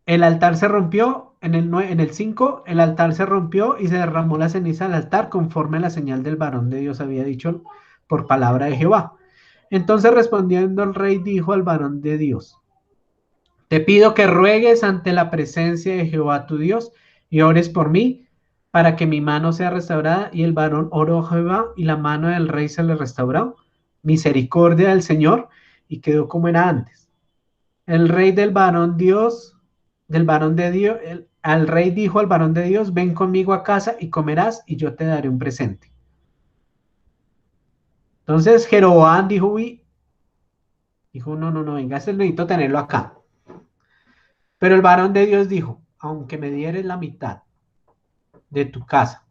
el altar se rompió, en el 5, el altar se rompió y se derramó la ceniza del altar conforme la señal del varón de Dios había dicho por palabra de Jehová. Entonces respondiendo el rey dijo al varón de Dios: te pido que ruegues ante la presencia de Jehová tu Dios y ores por mí para que mi mano sea restaurada. Y el varón oró a Jehová y la mano del rey se le restauró. Misericordia del Señor, y quedó como era antes. El rey del varón de Dios, al rey dijo al varón de Dios: ven conmigo a casa y comerás y yo te daré un presente. Entonces Jeroboam dijo, no, venga, este necesito tenerlo acá. Pero el varón de Dios dijo: aunque me dieres la mitad de tu casa,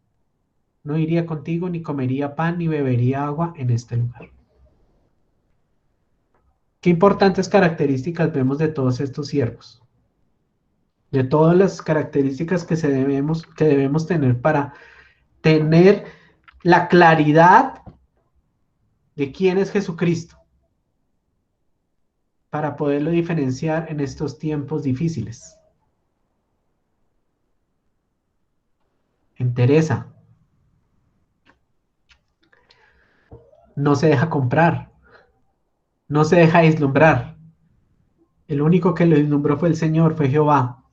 no iría contigo, ni comería pan, ni bebería agua en este lugar. Qué importantes características vemos de todos estos siervos, de todas las características que debemos tener para tener la claridad de quién es Jesucristo, para poderlo diferenciar en estos tiempos difíciles. En Teresa, no se deja comprar, no se deja deslumbrar. El único que lo deslumbró fue el Señor, fue Jehová.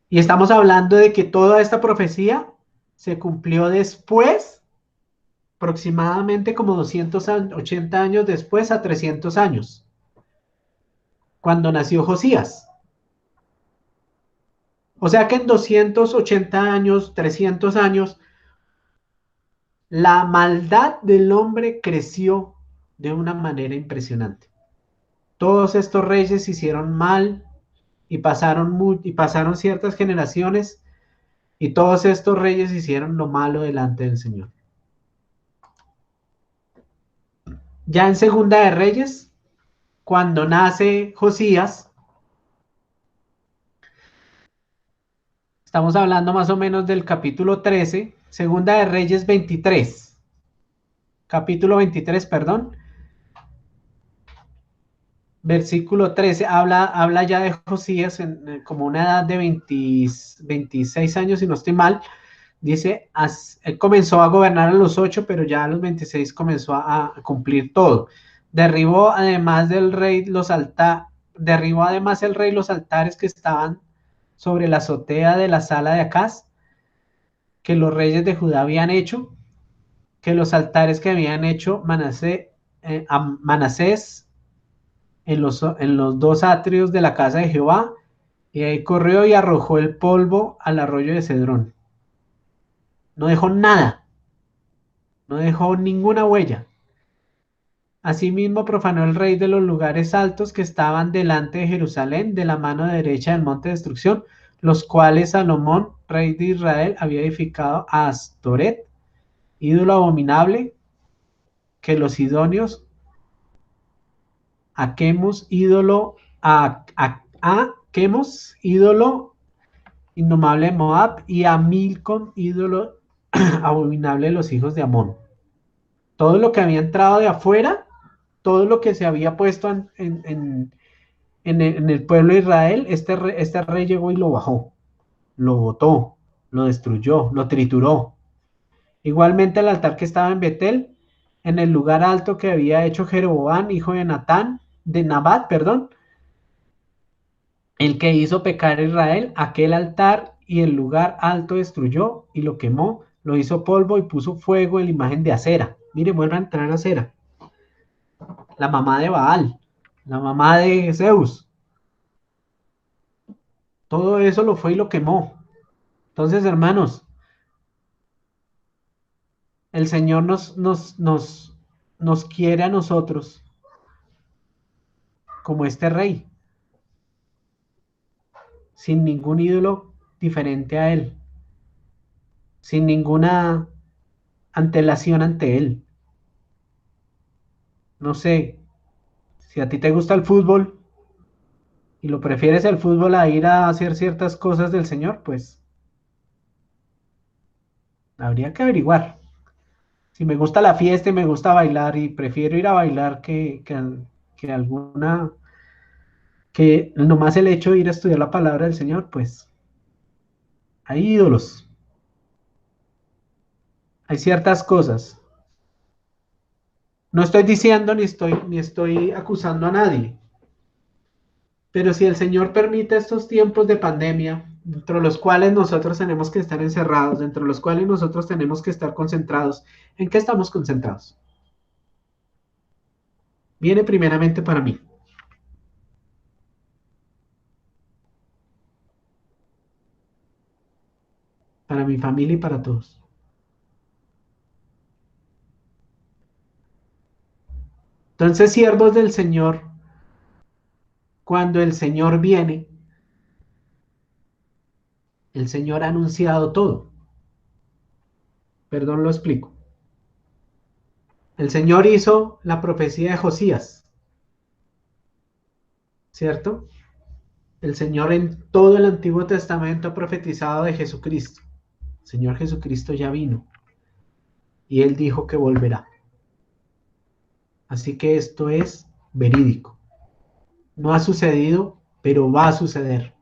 Y estamos hablando de que toda esta profecía se cumplió después, aproximadamente como 280 años después a 300 años, cuando nació Josías. O sea que en 280 años, 300 años, la maldad del hombre creció de una manera impresionante. Todos estos reyes hicieron mal y pasaron ciertas generaciones y todos estos reyes hicieron lo malo delante del Señor. Ya en Segunda de Reyes, cuando nace Josías, estamos hablando más o menos del capítulo 13, Segunda de Reyes 23, capítulo 23, perdón, versículo 13, habla ya de Josías como una edad de 26 años, si no estoy mal. Dice, él comenzó a gobernar a los 8, pero ya a los 26 comenzó a cumplir todo. Derribó además el rey los altares que estaban sobre la azotea de la sala de Acaz, que los reyes de Judá habían hecho, que los altares que habían hecho Manasés en los dos atrios de la casa de Jehová, y ahí corrió y arrojó el polvo al arroyo de Cedrón. No dejó nada, no dejó ninguna huella. Asimismo profanó el rey de los lugares altos que estaban delante de Jerusalén, de la mano derecha del monte de destrucción, los cuales Salomón, rey de Israel, había edificado a Astoret, ídolo abominable, que los sidonios, a Quemos, ídolo innomable de Moab, y a Milcom, ídolo abominable de los hijos de Amón. Todo lo que había entrado de afuera, todo lo que se había puesto en el pueblo de Israel, este rey llegó y lo bajó, lo botó, lo destruyó, lo trituró. Igualmente el altar que estaba en Betel, en el lugar alto que había hecho Jeroboam, hijo de Nabat, perdón, el que hizo pecar a Israel, aquel altar y el lugar alto destruyó y lo quemó, lo hizo polvo y puso fuego en la imagen de Acera. Mire, vuelve a entrar a Acera, la mamá de Baal, la mamá de Zeus. Todo eso lo fue y lo quemó. Entonces, hermanos, el Señor nos quiere a nosotros como este rey, sin ningún ídolo diferente a él, sin ninguna antelación ante él. No sé, si a ti te gusta el fútbol y lo prefieres el fútbol a ir a hacer ciertas cosas del Señor, pues habría que averiguar. Si me gusta la fiesta y me gusta bailar y prefiero ir a bailar que alguna, que nomás el hecho de ir a estudiar la palabra del Señor, pues hay ídolos, hay ciertas cosas. No estoy diciendo ni estoy acusando a nadie, pero si el Señor permite estos tiempos de pandemia, dentro de los cuales nosotros tenemos que estar encerrados, dentro de los cuales nosotros tenemos que estar concentrados, ¿en qué estamos concentrados? Viene primeramente para mí, para mi familia y para todos. Entonces, siervos del Señor, cuando el Señor viene, el Señor ha anunciado todo. Perdón, lo explico. El Señor hizo la profecía de Josías, ¿cierto? El Señor en todo el Antiguo Testamento ha profetizado de Jesucristo. El Señor Jesucristo ya vino y Él dijo que volverá. Así que esto es verídico. No ha sucedido, pero va a suceder.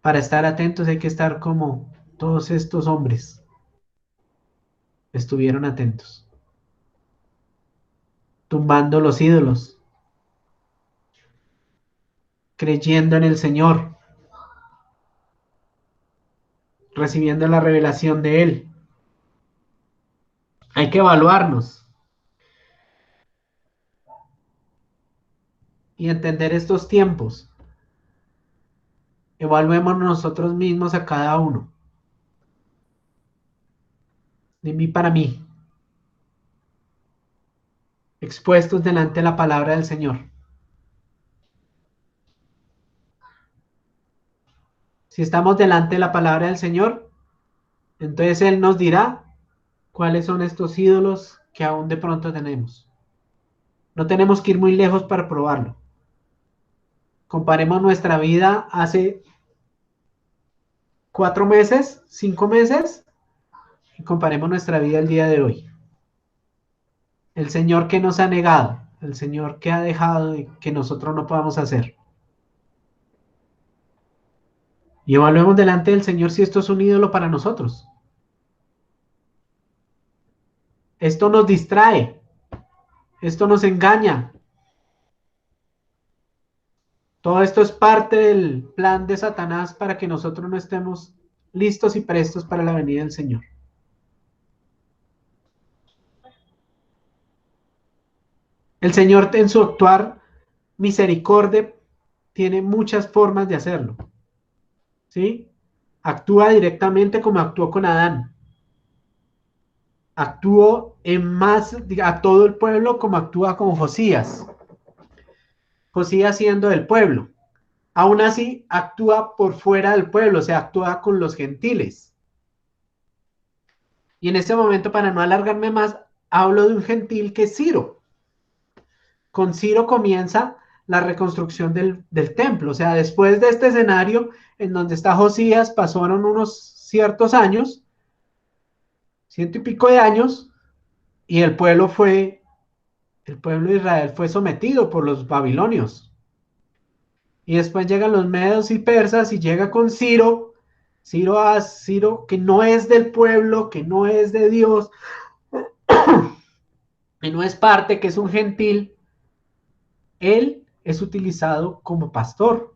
Para estar atentos hay que estar como todos estos hombres estuvieron atentos, tumbando los ídolos, creyendo en el Señor, recibiendo la revelación de Él. Hay que evaluarnos y entender estos tiempos. Evaluemos nosotros mismos a cada uno, de mí para mí, expuestos delante de la palabra del Señor. Si estamos delante de la palabra del Señor, entonces Él nos dirá cuáles son estos ídolos que aún de pronto tenemos. No tenemos que ir muy lejos para probarlo. Comparemos nuestra vida hace 4 meses, 5 meses, y comparemos nuestra vida el día de hoy. El Señor que nos ha negado, el Señor que ha dejado que nosotros no podamos hacer. Y evaluemos delante del Señor si esto es un ídolo para nosotros. Esto nos distrae, esto nos engaña. Todo esto es parte del plan de Satanás para que nosotros no estemos listos y prestos para la venida del Señor. El Señor en su actuar misericordia tiene muchas formas de hacerlo. ¿Sí? Actúa directamente como actuó con Adán. Actuó a todo el pueblo como actúa con Josías. Josías siendo del pueblo. Aún así, actúa por fuera del pueblo, o sea, actúa con los gentiles. Y en este momento, para no alargarme más, hablo de un gentil que es Ciro. Con Ciro comienza la reconstrucción del templo. O sea, después de este escenario en donde está Josías, pasaron unos ciertos años, 100 y pico de años, y el pueblo de Israel fue sometido por los babilonios. Y después llegan los medos y persas y llega con Ciro, Ciro que no es del pueblo, que no es de Dios, que no es parte, que es un gentil. Él es utilizado como pastor.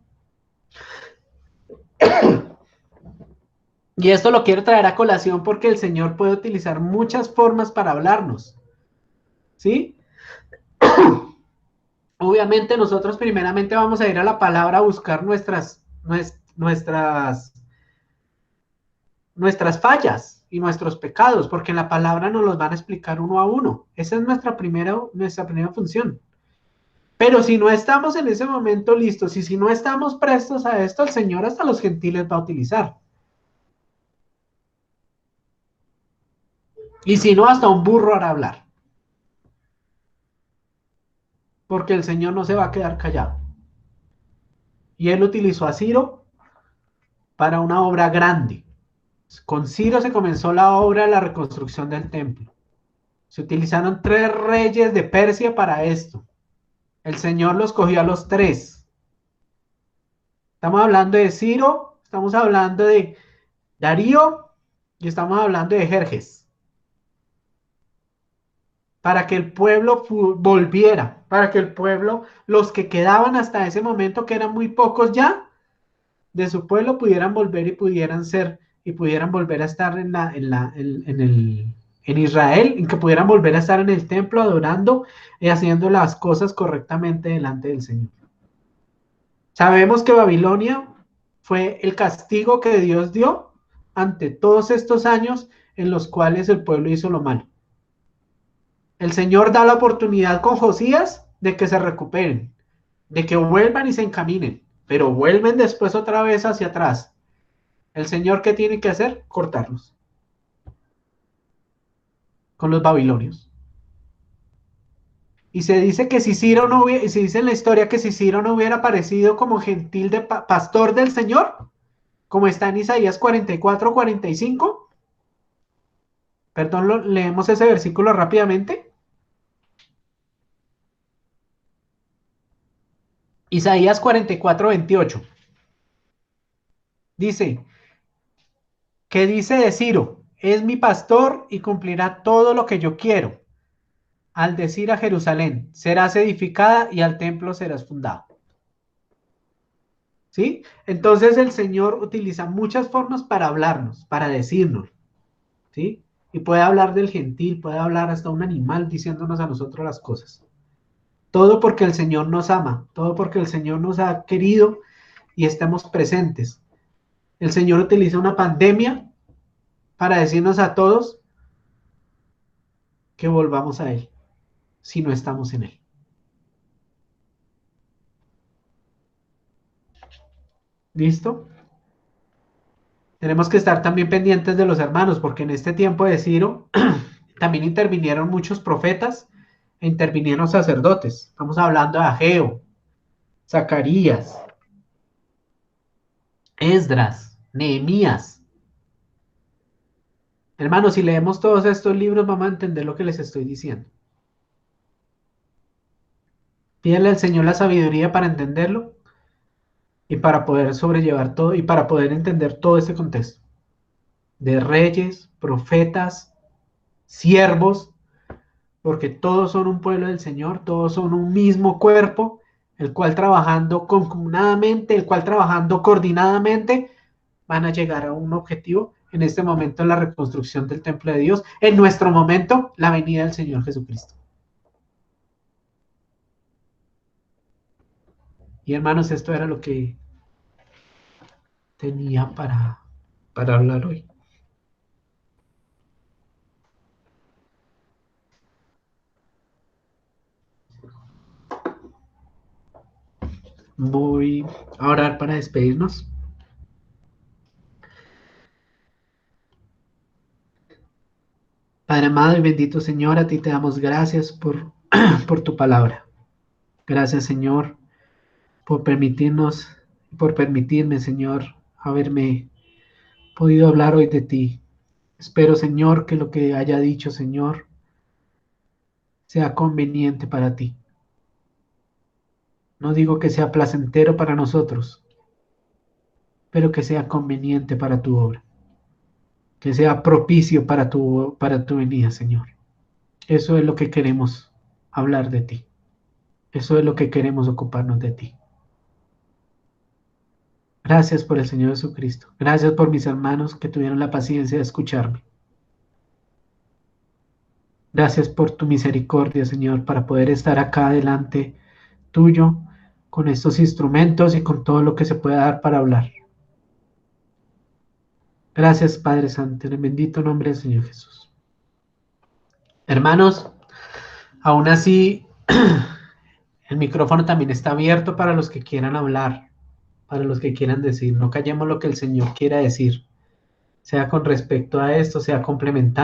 Y esto lo quiero traer a colación porque el Señor puede utilizar muchas formas para hablarnos. ¿Sí? Obviamente nosotros primeramente vamos a ir a la palabra a buscar nuestras fallas y nuestros pecados, porque en la palabra nos los van a explicar uno a uno. Esa es nuestra primera función. Pero si no estamos en ese momento listos y si no estamos prestos a esto, el Señor hasta los gentiles va a utilizar. Y si no, hasta un burro hará hablar. Porque el Señor no se va a quedar callado. Y él utilizó a Ciro para una obra grande. Con Ciro se comenzó la obra de la reconstrucción del templo. Se utilizaron 3 reyes de Persia para esto. El Señor los cogió a los 3. Estamos hablando de Ciro, estamos hablando de Darío y estamos hablando de Jerjes. Para que el pueblo volviera, para que el pueblo, los que quedaban hasta ese momento, que eran muy pocos ya, de su pueblo pudieran volver y pudieran volver a estar en Israel, y que pudieran volver a estar en el templo adorando y haciendo las cosas correctamente delante del Señor. Sabemos que Babilonia fue el castigo que Dios dio ante todos estos años en los cuales el pueblo hizo lo malo. El Señor da la oportunidad con Josías de que se recuperen, de que vuelvan y se encaminen, pero vuelven después otra vez hacia atrás. El Señor, ¿qué tiene que hacer? Cortarlos con los babilonios. Y se dice que si Ciro no hubiera, se dice en la historia que si Ciro no hubiera aparecido como gentil de pastor del Señor, como está en Isaías 44-45, perdón, leemos ese versículo rápidamente. Isaías 44-28. Dice, ¿qué dice de Ciro? Es mi pastor y cumplirá todo lo que yo quiero. Al decir a Jerusalén, serás edificada y al templo serás fundado. ¿Sí? Entonces el Señor utiliza muchas formas para hablarnos, para decirnos. ¿Sí? y puede hablar del gentil, puede hablar hasta un animal diciéndonos a nosotros las cosas. Todo porque el Señor nos ama, todo porque el Señor nos ha querido y estemos presentes. El Señor utiliza una pandemia para decirnos a todos que volvamos a Él, si no estamos en Él. ¿Listo? Tenemos que estar también pendientes de los hermanos, porque en este tiempo de Ciro también intervinieron muchos profetas e intervinieron sacerdotes. Estamos hablando de Ageo, Zacarías, Esdras, Nehemías. Hermanos, si leemos todos estos libros, vamos a entender lo que les estoy diciendo. Pídele al Señor la sabiduría para entenderlo y para poder sobrellevar todo y para poder entender todo este contexto de reyes, profetas, siervos, porque todos son un pueblo del Señor, todos son un mismo cuerpo, el cual trabajando conjuntamente, el cual trabajando coordinadamente, van a llegar a un objetivo. En este momento, la reconstrucción del templo de Dios. En nuestro momento, la venida del Señor Jesucristo. Y hermanos, esto era lo que tenía para hablar hoy. Voy a orar para despedirnos. Padre amado y bendito Señor, a ti te damos gracias por tu palabra. Gracias, Señor, por permitirnos, por permitirme, Señor, haberme podido hablar hoy de ti. Espero, Señor, que lo que haya dicho, Señor, sea conveniente para ti. No digo que sea placentero para nosotros, pero que sea conveniente para tu obra, que sea propicio para tu venida, Señor. Eso es lo que queremos hablar de ti. Eso es lo que queremos ocuparnos de ti. Gracias por el Señor Jesucristo. Gracias por mis hermanos que tuvieron la paciencia de escucharme. Gracias por tu misericordia, Señor, para poder estar acá delante tuyo con estos instrumentos y con todo lo que se pueda dar para hablar. Gracias, Padre Santo, en el bendito nombre del Señor Jesús. Hermanos, aún así, el micrófono también está abierto para los que quieran hablar, para los que quieran decir. No callemos lo que el Señor quiera decir, sea con respecto a esto, sea complementando.